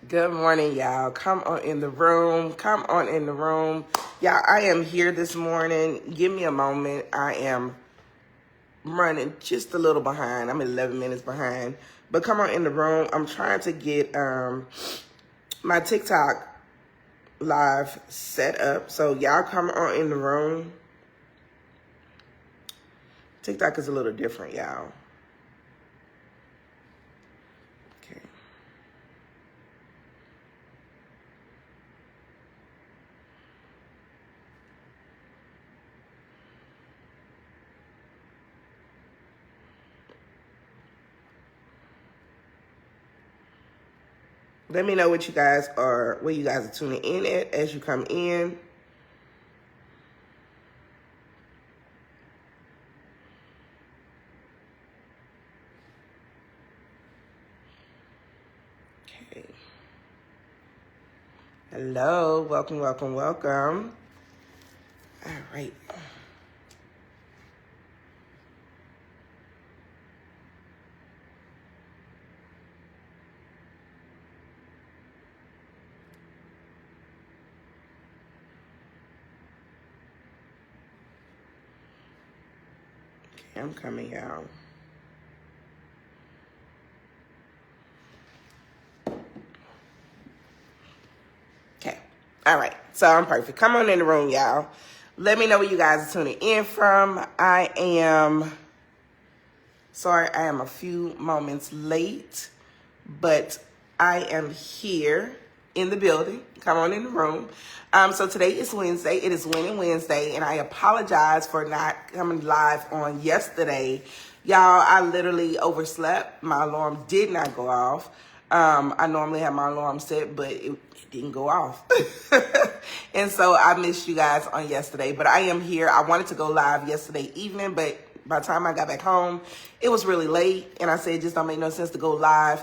Good morning, y'all. Come on in the room. Come on in the room. Y'all, I am here this morning. Give me a moment. I am running just a little behind. I'm 11 minutes behind. But come on in the room. I'm trying to get my TikTok live set up. So y'all come on in the room. TikTok is a little different, y'all. Okay. Let me know what you guys are, where you guys are tuning in at as you come in. Okay. Hello, welcome, welcome, welcome. All right. Okay, I'm coming out. Okay. All right. So I'm perfect. Come on in the room, y'all. Let me know where you guys are tuning in from. I am sorry, I am a few moments late, but I am here in the building. Come on in the room. So today is Wednesday. It is Winning Wednesday, and I apologize for not coming live on yesterday. Y'all, I literally overslept. My alarm did not go off. I normally have my alarm set, but it didn't go off. And so I missed you guys on yesterday, but I am here. I wanted to go live yesterday evening, but by the time I got back home, it was really late. And I said, it just don't make no sense to go live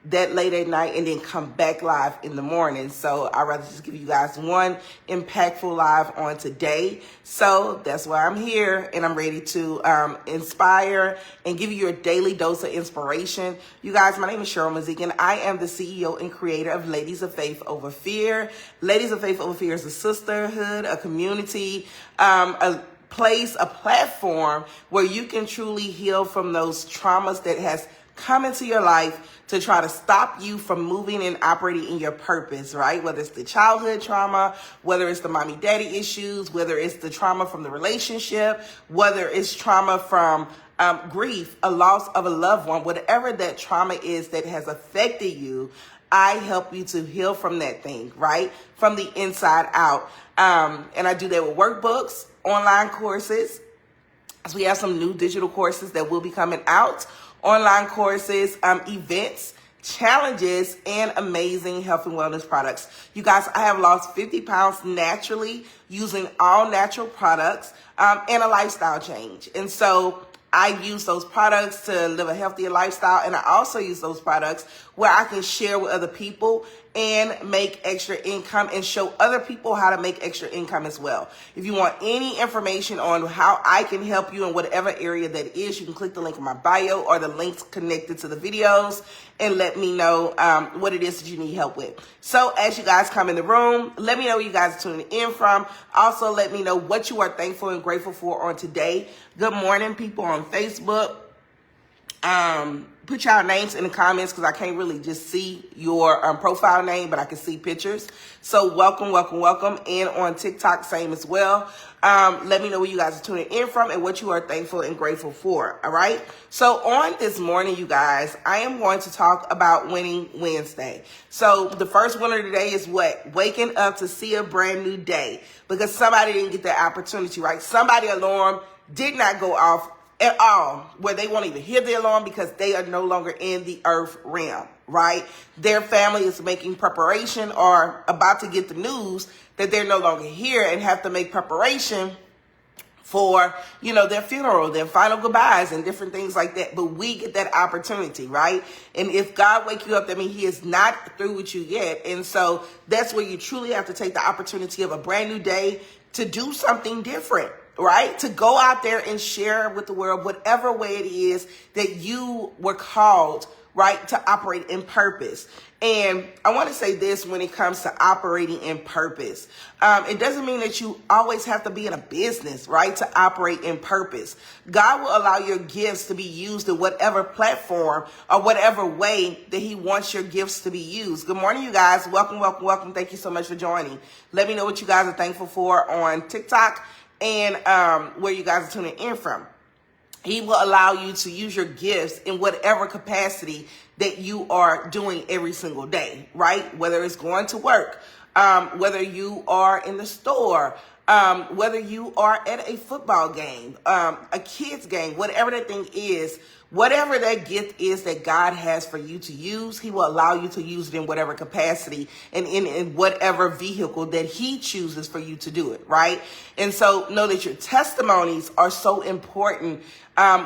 that late at night and then come back live in the morning. So I'd rather just give you guys one impactful live on today. So that's why I'm here, and I'm ready to inspire and give you your daily dose of inspiration. You guys, my name is Cheryl Mazik, and I am the CEO and creator of Ladies of Faith Over Fear. Ladies of Faith Over Fear is a sisterhood, a community, a place, a platform where you can truly heal from those traumas that has come into your life to try to stop you from moving and operating in your purpose, right? Whether it's the childhood trauma, whether it's the mommy daddy issues, whether it's the trauma from the relationship, whether it's trauma from grief, a loss of a loved one, whatever that trauma is that has affected you, I help you to heal from that thing, right? From the inside out. And I do that with workbooks, online courses. So we have some new digital courses that will be coming out. Online courses, events, challenges, and amazing health and wellness products. You guys, I have lost 50 pounds naturally using all natural products and a lifestyle change. And so I use those products to live a healthier lifestyle, and I also use those products where I can share with other people and make extra income and show other people how to make extra income as well. If you want any information on how I can help you in whatever area that is, you can click the link in my bio or the links connected to the videos and let me know what it is that you need help with. So as you guys come in the room, let me know where you guys are tuning in from. Also, let me know what you are thankful and grateful for on today. Good morning, people on Facebook. Put y'all names in the comments because I can't really just see your profile name, but I can see pictures. So welcome, welcome, welcome. And on TikTok, same as well. Let me know where you guys are tuning in from and what you are thankful and grateful for. All right. So on this morning, you guys, I am going to talk about Winning Wednesday. So the first winner today is what? Waking up to see a brand new day, because somebody didn't get that opportunity, right? Somebody's alarm did not go off at all, where they won't even hear the alarm because they are no longer in the earth realm, right? Their family is making preparation or about to get the news that they're no longer here and have to make preparation for, their funeral, their final goodbyes and different things like that. But we get that opportunity, right? And if God wake you up, that means he is not through with you yet. And so that's where you truly have to take the opportunity of a brand new day to do something different, right? To go out there and share with the world whatever way it is that you were called, right? To operate in purpose. And I want to say this when it comes to operating in purpose. It doesn't mean that you always have to be in a business, right? To operate in purpose. God will allow your gifts to be used in whatever platform or whatever way that he wants your gifts to be used. Good morning, you guys. Welcome, welcome, welcome. Thank you so much for joining. Let me know what you guys are thankful for on TikTok and where you guys are tuning in from. He will allow you to use your gifts in whatever capacity that you are doing every single day, right? Whether it's going to work, whether you are in the store, whether you are at a football game, a kid's game, whatever that thing is, whatever that gift is that God has for you to use, he will allow you to use it in whatever capacity and in whatever vehicle that he chooses for you to do it, right? And so know that your testimonies are so important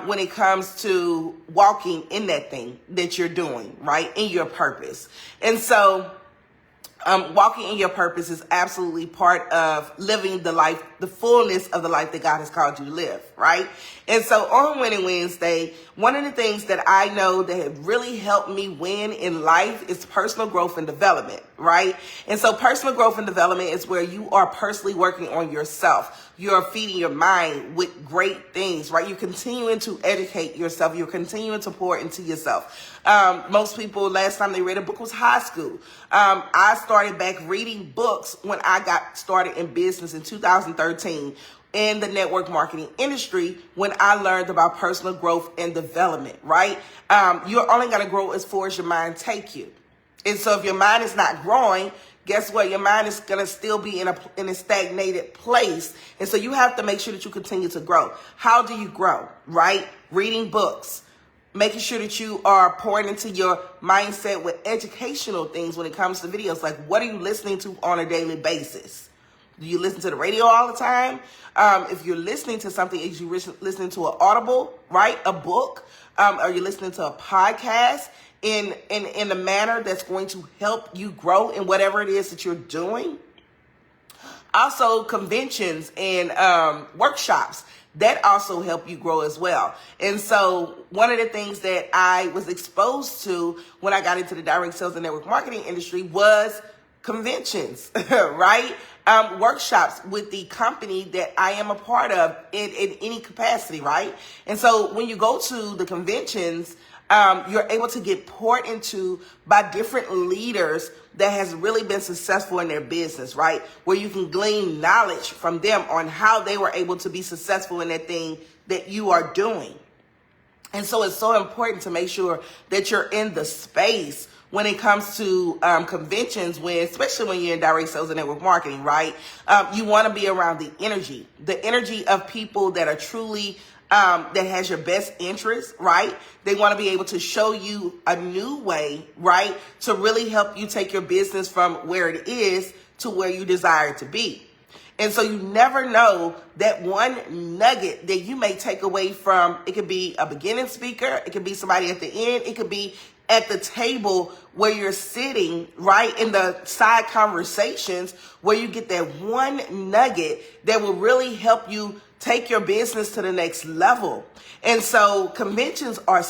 when it comes to walking in that thing that you're doing, right? In your purpose. And so walking in your purpose is absolutely part of living the life, the fullness of the life that God has called you to live, right? And so on Winning Wednesday, one of the things that I know that have really helped me win in life is personal growth and development, right? And so personal growth and development is where you are personally working on yourself. You're feeding your mind with great things, right? You're continuing to educate yourself. You're continuing to pour into yourself. Most people, last time they read a book was high school. I started back reading books when I got started in business in 2013 in the network marketing industry when I learned about personal growth and development, right? You're only going to grow as far as your mind take you. And so if your mind is not growing, guess what? Your mind is going to still be in a stagnated place. And so you have to make sure that you continue to grow. How do you grow, right? Reading books, making sure that you are pouring into your mindset with educational things when it comes to videos. Like, what are you listening to on a daily basis? Do you listen to the radio all the time? If you're listening to something, is you listening to an audible, right? A book? Are you listening to a podcast in a manner that's going to help you grow in whatever it is that you're doing? Also, conventions and workshops that also help you grow as well. And so one of the things that I was exposed to when I got into the direct sales and network marketing industry was conventions, right? Workshops with the company that I am a part of in any capacity, right? And so when you go to the conventions, you're able to get poured into by different leaders that has really been successful in their business, right? Where you can glean knowledge from them on how they were able to be successful in that thing that you are doing. And so it's so important to make sure that you're in the space when it comes to conventions, especially when you're in direct sales and network marketing, right? You want to be around the energy of people that are truly that has your best interest, right? They want to be able to show you a new way, right? To really help you take your business from where it is to where you desire to be. And so you never know that one nugget that you may take away from, it could be a beginning speaker, it could be somebody at the end, it could be at the table where you're sitting, right, in the side conversations where you get that one nugget that will really help you take your business to the next level. And so conventions are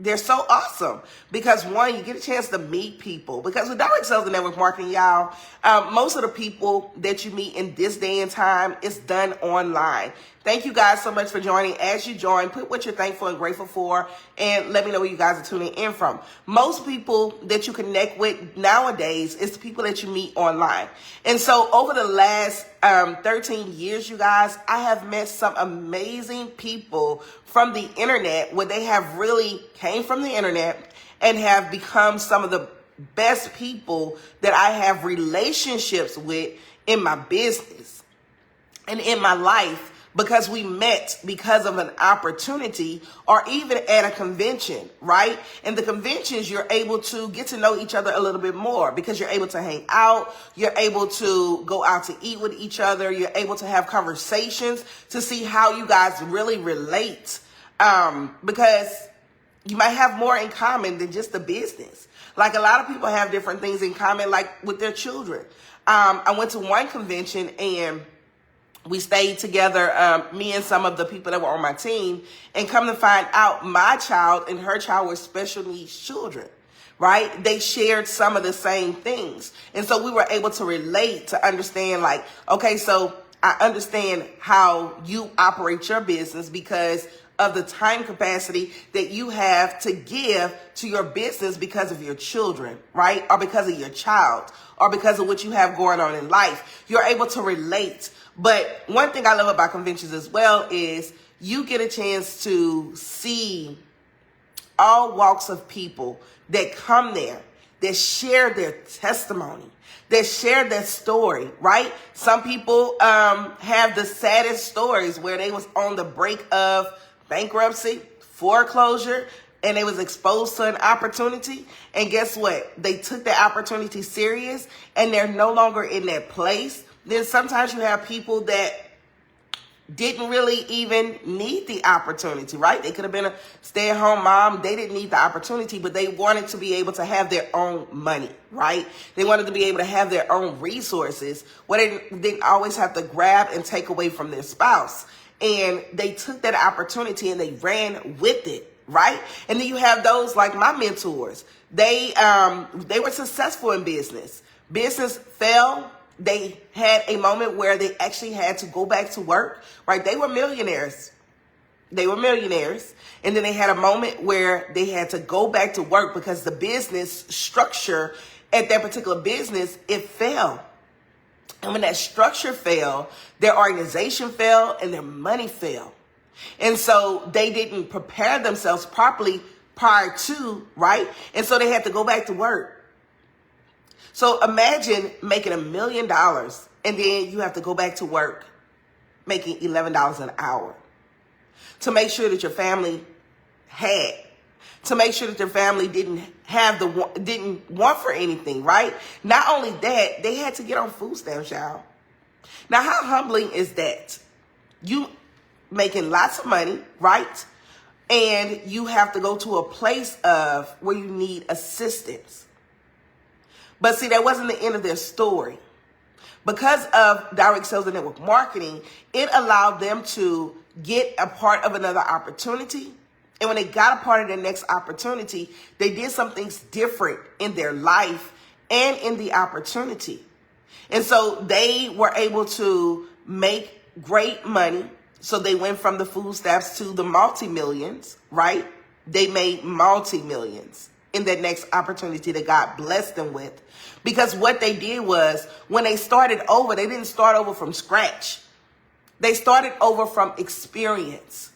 they're so awesome because one, you get a chance to meet people, because with direct sales and network marketing, y'all, most of the people that you meet in this day and time is done online. Thank you guys so much for joining. As you join, put what you're thankful and grateful for, and let me know where you guys are tuning in from. Most people that you connect with nowadays is the people that you meet online. And so over the last 13 years, you guys, I have met some amazing people from the internet where they have really came from the internet and have become some of the best people that I have relationships with in my business and in my life, because we met because of an opportunity or even at a convention, right? In the conventions, you're able to get to know each other a little bit more because you're able to hang out. You're able to go out to eat with each other. You're able to have conversations to see how you guys really relate, because you might have more in common than just the business. Like a lot of people have different things in common, like with their children. I went to one convention and We stayed together, me and some of the people that were on my team, and come to find out my child and her child were special needs children, right? They shared some of the same things. And so we were able to relate, to understand like, okay, so I understand how you operate your business because of the time capacity that you have to give to your business because of your children, right? Or because of your child, or because of what you have going on in life. You're able to relate. But one thing I love about conventions as well is you get a chance to see all walks of people that come there, that share their testimony, that share their story, right? Some people have the saddest stories where they was on the brink of bankruptcy, foreclosure, and they was exposed to an opportunity. And guess what? They took that opportunity serious and they're no longer in that place. Then sometimes you have people that didn't really even need the opportunity, right? They could have been a stay-at-home mom. They didn't need the opportunity, but they wanted to be able to have their own money, right? They wanted to be able to have their own resources where they didn't always have to grab and take away from their spouse. And they took that opportunity and they ran with it, right? And then you have those like my mentors. They were successful in business. Business fell. They had a moment where they actually had to go back to work, right? They were millionaires. And then they had a moment where they had to go back to work because the business structure at that particular business, it fell. And when that structure fell, their organization fell and their money fell. And so they didn't prepare themselves properly prior to, right? And so they had to go back to work. So imagine making $1 million and then you have to go back to work making $11 an hour to make sure that your family had, to make sure that your family didn't want for anything, right? Not only that, they had to get on food stamps, y'all. Now, how humbling is that? You making lots of money, right? And you have to go to a place of where you need assistance. But see, that wasn't the end of their story. Because of direct sales and network marketing, it allowed them to get a part of another opportunity. And when they got a part of their next opportunity, they did some things different in their life and in the opportunity. And so they were able to make great money. So they went from the food stamps to the multi-millions, right? They made multi-millions in that next opportunity that God blessed them with. Because what they did was, when they started over, they didn't start over from scratch. They started over from experience.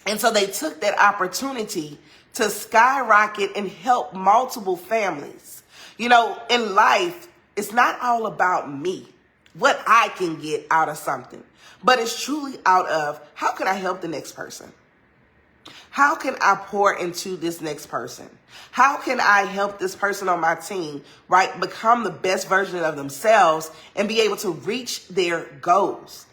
And so they took that opportunity to skyrocket and help multiple families. You know, in life, it's not all about me, what I can get out of something, but it's truly out of, how can I help the next person? How can I pour into this next person? How can I help this person on my team, right, become the best version of themselves and be able to reach their goals?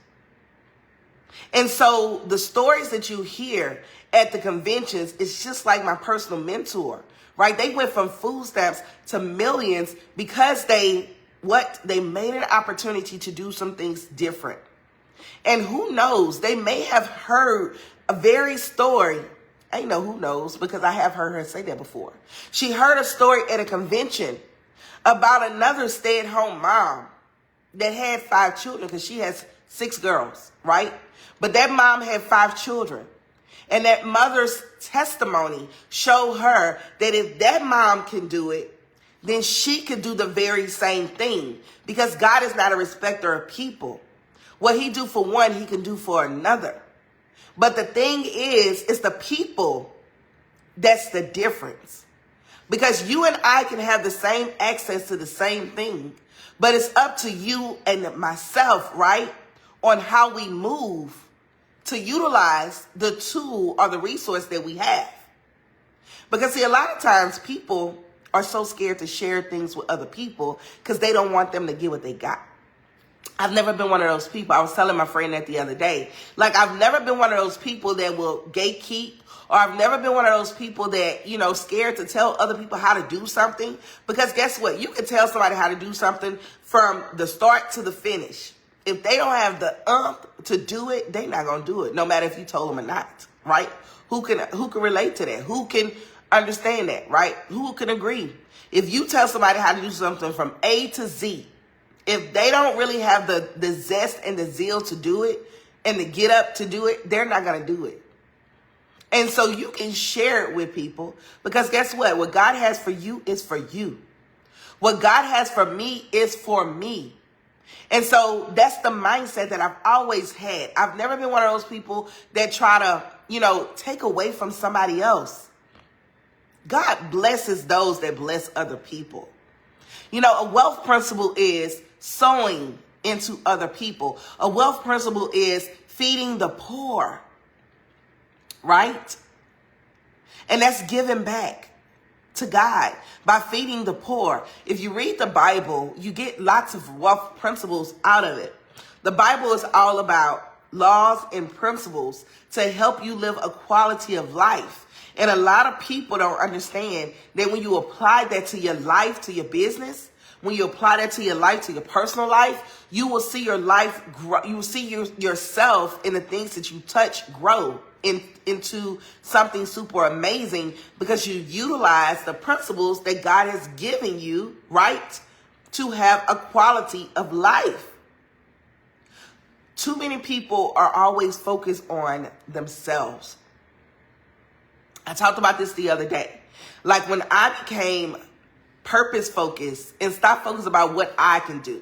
And so the stories that you hear at the conventions is just like my personal mentor, right? They went from food stamps to millions because they made an opportunity to do some things different. And who knows, they may have heard a very story. I know who knows, because I have heard her say that before. She heard a story at a convention about another stay-at-home mom that had 5 children, because she has 6 girls, right? But that mom had 5 children. And that mother's testimony showed her that if that mom can do it, then she can do the very same thing. Because God is not a respecter of people. What he do for one, he can do for another. But the thing is, it's the people that's the difference. Because you and I can have the same access to the same thing, but it's up to you and myself, right, on how we move to utilize the tool or the resource that we have. Because see, a lot of times people are so scared to share things with other people because they don't want them to get what they got. I've never been one of those people. I was telling my friend that the other day. Like, I've never been one of those people that will gatekeep, or I've never been one of those people that, you know, scared to tell other people how to do something. Because guess what? You can tell somebody how to do something from the start to the finish. If they don't have the to do it, they're not going to do it, no matter if you told them or not, right? Who can relate to that? Who can understand that, right? Who can agree? If you tell somebody how to do something from A to Z, if they don't really have the zest and the zeal to do it and the get up to do it, they're not going to do it. And so you can share it with people, because guess what? What God has for you is for you. What God has for me is for me. And so that's the mindset that I've always had. I've never been one of those people that try to, take away from somebody else. God blesses those that bless other people. A wealth principle is sowing into other people. A wealth principle is feeding the poor, right? And that's giving back to God by feeding the poor. If you read the Bible, you get lots of wealth principles out of it. The Bible is all about laws and principles to help you live a quality of life. And a lot of people don't understand that when you apply that to your life, to your business, when you apply that to your life, to your personal life, you will see your life grow. You will see yourself in the things that you touch grow into something super amazing, because you utilize the principles that God has given you, right, to have a quality of life. Too many people are always focused on themselves. I talked about this the other day. Like when I became purpose focused and stopped focused about what I can do,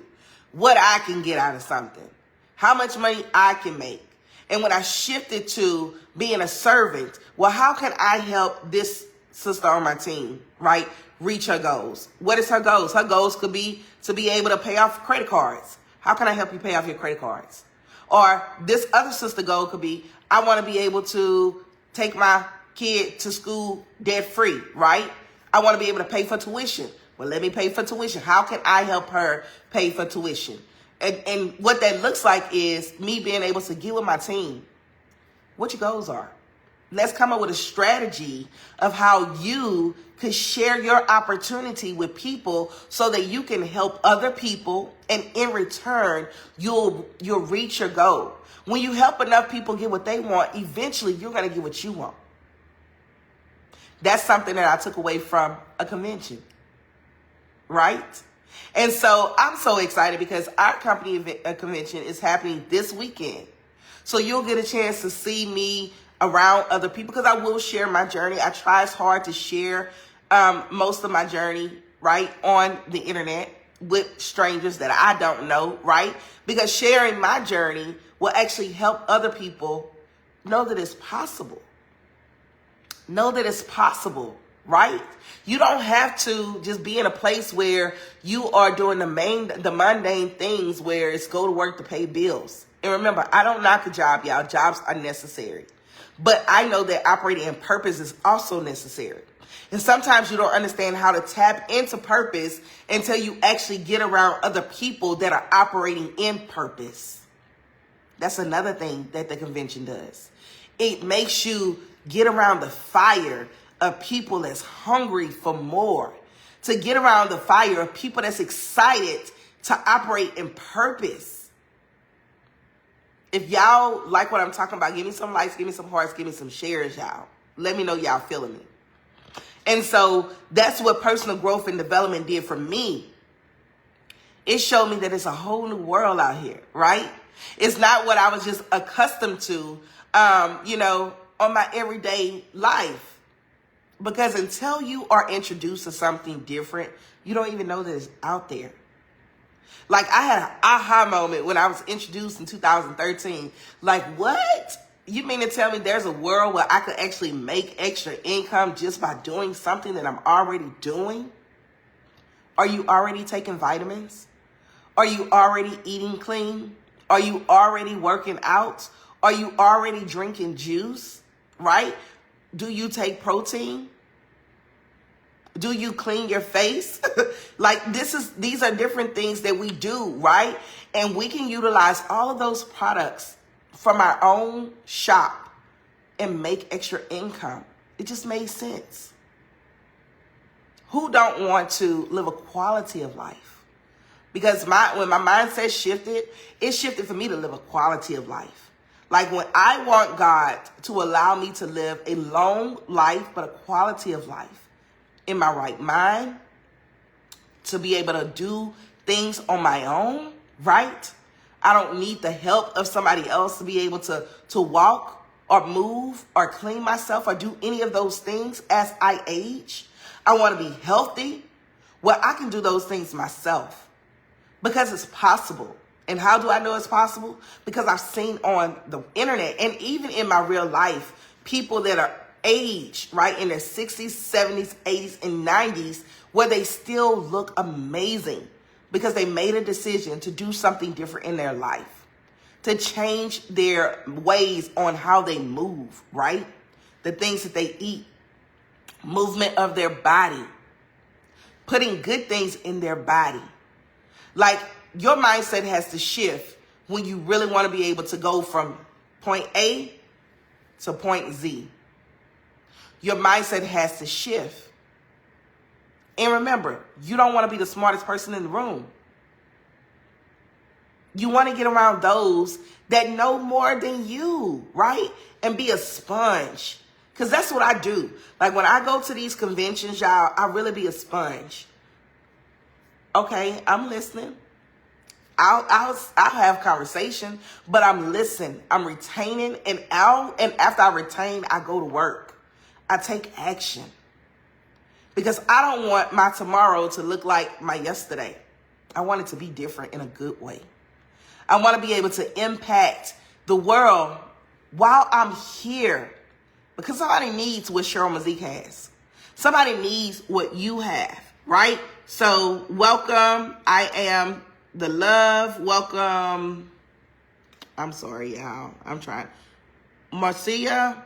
what I can get out of something, how much money I can make. And when I shifted to being a servant, well, how can I help this sister on my team, right, reach her goals? What is her goals? Her goals could be to be able to pay off credit cards. How can I help you pay off your credit cards? Or this other sister goal could be, I want to be able to take my kid to school debt free, right? I want to be able to pay for tuition. Well, let me pay for tuition. How can I help her pay for tuition? And what that looks like is me being able to get with my team. What your goals are. Let's come up with a strategy of how you could share your opportunity with people so that you can help other people, and in return, you'll reach your goal. When you help enough people get what they want, eventually you're going to get what you want. That's something that I took away from a convention, right? And so I'm so excited because our company convention is happening this weekend. So you'll get a chance to see me around other people, because I will share my journey. I try as hard to share most of my journey, right, on the internet with strangers that I don't know, right? Because sharing my journey will actually help other people know that it's possible. Know that it's possible, right? You don't have to just be in a place where you are doing the mundane things where it's go to work to pay bills. And remember, I don't knock a job, y'all. Jobs are necessary. But I know that operating in purpose is also necessary. And sometimes you don't understand how to tap into purpose until you actually get around other people that are operating in purpose. That's another thing that the convention does. It makes you get around the fire of people that's hungry for more. To get around the fire of people that's excited to operate in purpose. If y'all like what I'm talking about, give me some likes, give me some hearts, give me some shares, y'all. Let me know y'all feeling me. And so that's what personal growth and development did for me. It showed me that it's a whole new world out here, right? It's not what I was just accustomed to, on my everyday life. Because until you are introduced to something different, you don't even know that it's out there. Like I had an aha moment when I was introduced in 2013. Like, what? You mean to tell me there's a world where I could actually make extra income just by doing something that I'm already doing? Are you already taking vitamins? Are you already eating clean? Are you already working out? Are you already drinking juice? Right? Do you take protein? Do you clean your face? These are different things that we do, right? And we can utilize all of those products from our own shop and make extra income. It just made sense. Who don't want to live a quality of life? Because when my mindset shifted, it shifted for me to live a quality of life. Like when I want God to allow me to live a long life, but a quality of life in my right mind, to be able to do things on my own, right? I don't need the help of somebody else to be able to walk or move or clean myself or do any of those things as I age. I want to be healthy. Well, I can do those things myself because it's possible. And how do I know it's possible? Because I've seen on the internet and even in my real life, people that are aged, right, in their 60s, 70s, 80s, and 90s, where they still look amazing because they made a decision to do something different in their life, to change their ways on how they move, right? The things that they eat, movement of their body, putting good things in their body. Like your mindset has to shift when you really want to be able to go from point A to point Z. Your mindset has to shift. And remember, you don't want to be the smartest person in the room. You want to get around those that know more than you, right? And be a sponge. Because that's what I do. Like when I go to these conventions, y'all, I really be a sponge. Okay, I'm listening. I'll have conversation, but I'm listening. I'm retaining, and after I retain, I go to work. I take action. Because I don't want my tomorrow to look like my yesterday. I want it to be different in a good way. I want to be able to impact the world while I'm here. Because somebody needs what Cheryl Mazik has. Somebody needs what you have, right? So welcome. I am the love. Welcome. I'm sorry, y'all. I'm trying. Marcia.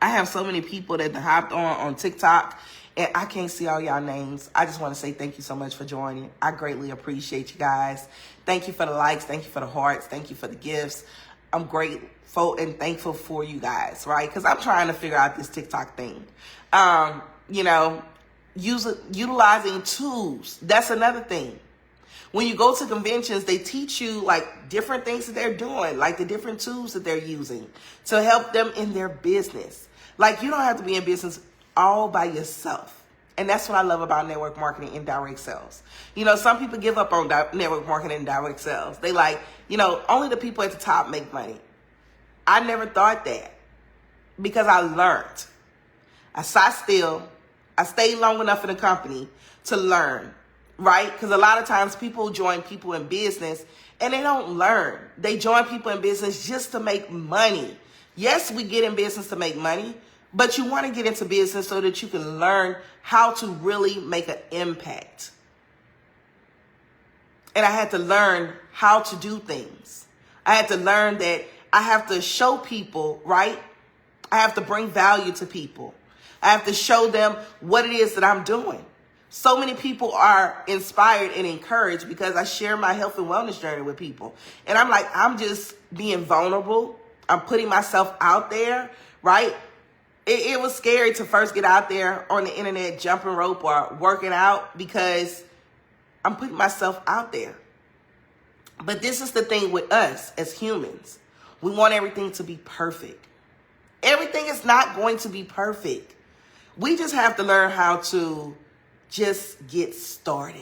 I have so many people that hopped on TikTok, and I can't see all y'all names. I just want to say thank you so much for joining. I greatly appreciate you guys. Thank you for the likes. Thank you for the hearts. Thank you for the gifts. I'm grateful and thankful for you guys, right? Because I'm trying to figure out this TikTok thing. Utilizing tools. That's another thing. When you go to conventions, they teach you like different things that they're doing, like the different tools that they're using to help them in their business. Like you don't have to be in business all by yourself. And that's what I love about network marketing and direct sales. You know, some people give up on network marketing and direct sales. They like, only the people at the top make money. I never thought that because I learned. I sat still. I stayed long enough in the company to learn. Right? Because a lot of times people join people in business and they don't learn. They join people in business just to make money. Yes, we get in business to make money, but you want to get into business so that you can learn how to really make an impact. And I had to learn how to do things. I had to learn that I have to show people, right? I have to bring value to people. I have to show them what it is that I'm doing. So many people are inspired and encouraged because I share my health and wellness journey with people. And I'm like, I'm just being vulnerable. I'm putting myself out there, right? It was scary to first get out there on the internet, jumping rope or working out because I'm putting myself out there. But this is the thing with us as humans. We want everything to be perfect. Everything is not going to be perfect. We just have to learn how to just get started.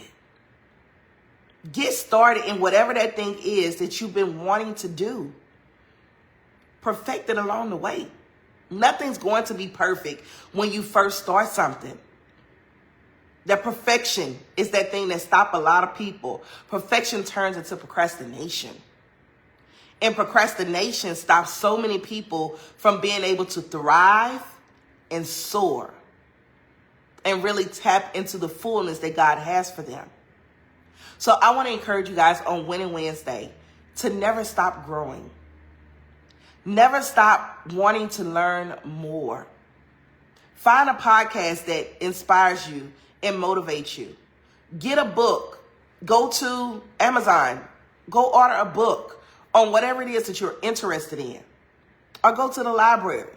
Get started in whatever that thing is that you've been wanting to do. Perfect it along the way. Nothing's going to be perfect when you first start something. That perfection is that thing that stops a lot of people. Perfection turns into procrastination. And procrastination stops so many people from being able to thrive and soar. And really tap into the fullness that God has for them. So I want to encourage you guys on Winning Wednesday to never stop growing. Never stop wanting to learn more. Find a podcast that inspires you and motivates you. Get a book. Go to Amazon. Go order a book on whatever it is that you're interested in. Or go to the library.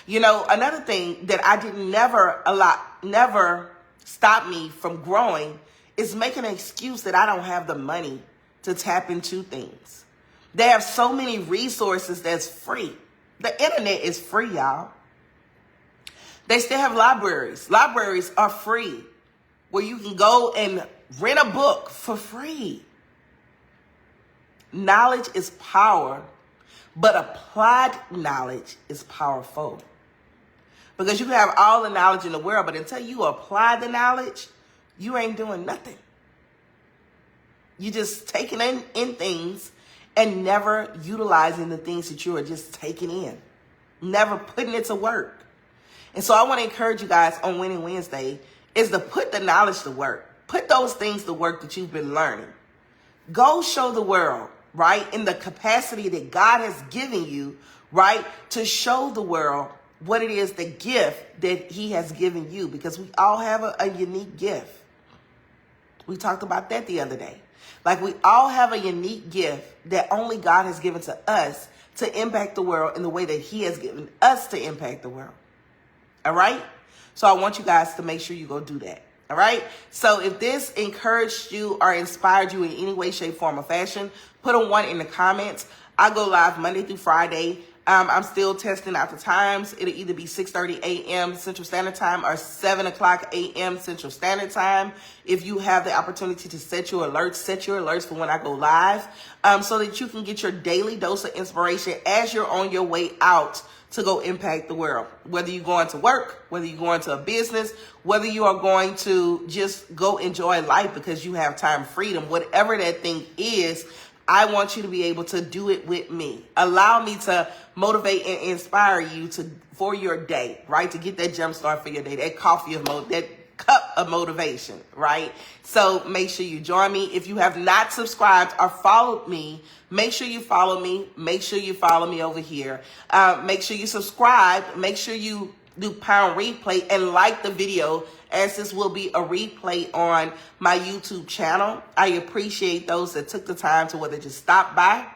Another thing that I did never stop me from growing is making an excuse that I don't have the money to tap into things. They have so many resources that's free. The internet is free, y'all. They still have libraries. Libraries are free, where you can go and rent a book for free. Knowledge is power, but applied knowledge is powerful. Because you can have all the knowledge in the world, but until you apply the knowledge, you ain't doing nothing. You just taking in things and never utilizing the things that you are just taking in. Never putting it to work. And so I want to encourage you guys on Winning Wednesday is to put the knowledge to work. Put those things to work that you've been learning. Go show the world, right, in the capacity that God has given you, right, to show the world what it is, the gift that he has given you, because we all have a unique gift. We talked about that the other day. Like, we all have a unique gift that only God has given to us to impact the world in the way that he has given us to impact the world. All right? So I want you guys to make sure you go do that. All right? So if this encouraged you or inspired you in any way, shape, form, or fashion, put a 1 in the comments. I go live Monday through Friday. I'm still testing out the times. It'll either be 6:30 a.m. Central Standard Time or 7 o'clock a.m. Central Standard Time. If you have the opportunity to set your alerts for when I go live, so that you can get your daily dose of inspiration as you're on your way out to go impact the world. Whether you're going to work, whether you're going to a business, whether you are going to just go enjoy life because you have time freedom, whatever that thing is, I want you to be able to do it with me. Allow me to motivate and inspire you for your day, right? To get that jump start for your day, that that cup of motivation, right? So make sure you join me. If you have not subscribed or followed me, make sure you follow me. Make sure you follow me over here. Make sure you subscribe. Make sure you do pound replay and like the video, as this will be a replay on my YouTube channel. I appreciate those that took the time to whether just stop by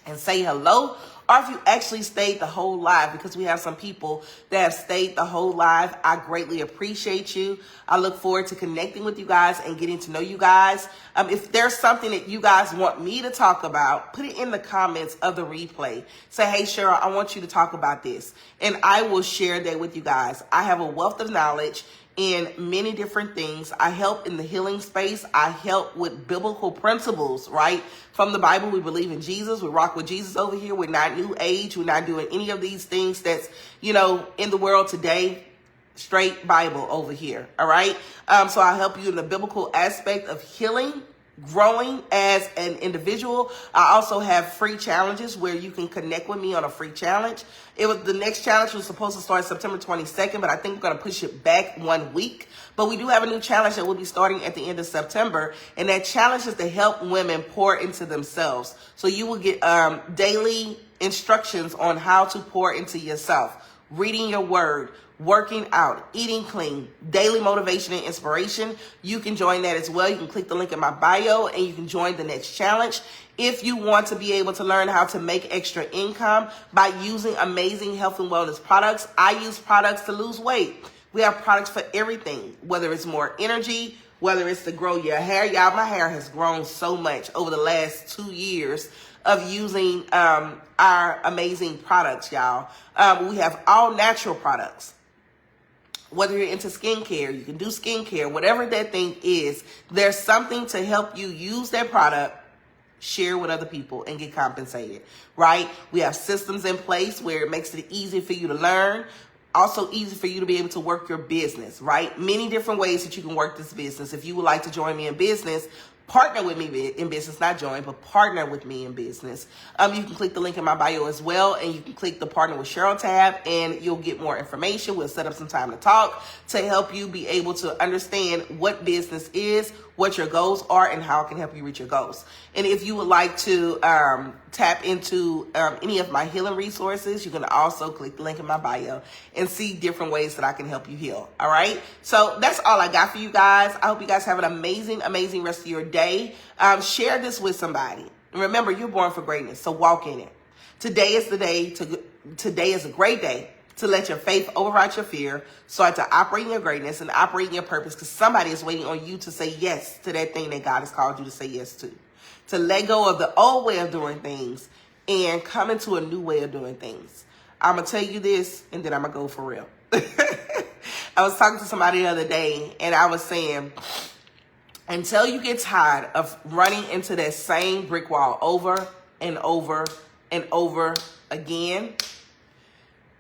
and say hello, or if you actually stayed the whole live, because we have some people that have stayed the whole live. I greatly appreciate you. I look forward to connecting with you guys and getting to know you guys. If there's something that you guys want me to talk about, put it in the comments of the replay. Say, hey, Cheryl, I want you to talk about this. And I will share that with you guys. I have a wealth of knowledge in many different things. I help in the healing space. I help with biblical principles, right? From the Bible, we believe in Jesus. We rock with Jesus over here. We're not new age. We're not doing any of these things that's, in the world today. Straight Bible over here. All right. So I help you in the biblical aspect of healing, growing as an individual. I also have free challenges where you can connect with me on a free challenge. The next challenge was supposed to start September 22nd, but I think we're going to push it back 1 week. But we do have a new challenge that will be starting at the end of September. And that challenge is to help women pour into themselves. So you will get daily instructions on how to pour into yourself, reading your word, working out, eating clean, daily motivation and inspiration. You can join that as well. You can click the link in my bio and you can join the next challenge. If you want to be able to learn how to make extra income by using amazing health and wellness products, I use products to lose weight. We have products for everything, whether it's more energy, whether it's to grow your hair. Y'all, my hair has grown so much over the last 2 years of using our amazing products, y'all. We have all natural products. Whether you're into skincare, you can do skincare, whatever that thing is, there's something to help you use that product, share with other people, and get compensated, right? We have systems in place where it makes it easy for you to learn, also easy for you to be able to work your business, right? Many different ways that you can work this business. If you would like to join me in business, partner with me in business, not join, but partner with me in business. You can click the link in my bio as well, and you can click the Partner with Cheryl tab, and you'll get more information. We'll set up some time to talk to help you be able to understand what business is, what your goals are, and how it can help you reach your goals. And if you would like to tap into any of my healing resources, you can also click the link in my bio and see different ways that I can help you heal. All right. So that's all I got for you guys. I hope you guys have an amazing, amazing rest of your day. Share this with somebody. Remember, you're born for greatness, so walk in it. Today is a great day to let your faith override your fear, start to operate in your greatness and operate in your purpose, because somebody is waiting on you to say yes to that thing that God has called you to say yes to let go of the old way of doing things and come into a new way of doing things. I'm going to tell you this, and then I'm going to go for real. I was talking to somebody the other day, and I was saying, until you get tired of running into that same brick wall over and over and over again,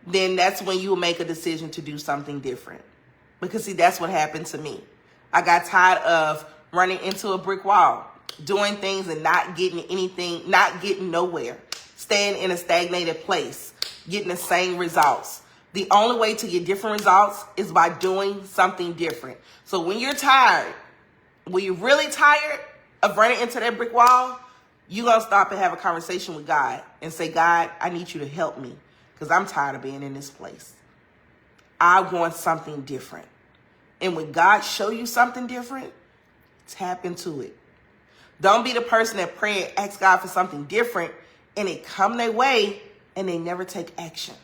then that's when you will make a decision to do something different. Because see, that's what happened to me. I got tired of running into a brick wall, doing things and not getting anything, not getting nowhere, staying in a stagnated place, getting the same results. The only way to get different results is by doing something different. So when you're tired, when you're really tired of running into that brick wall, you're going to stop and have a conversation with God and say, God, I need you to help me because I'm tired of being in this place. I want something different. And when God show you something different, tap into it. Don't be the person that pray and ask God for something different and it come their way and they never take action,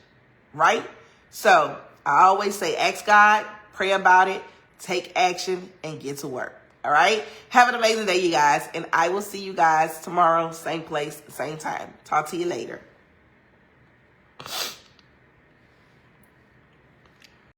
right? So I always say, ask God, pray about it, take action, and get to work. All right? Have an amazing day, you guys. And I will see you guys tomorrow, same place, same time. Talk to you later.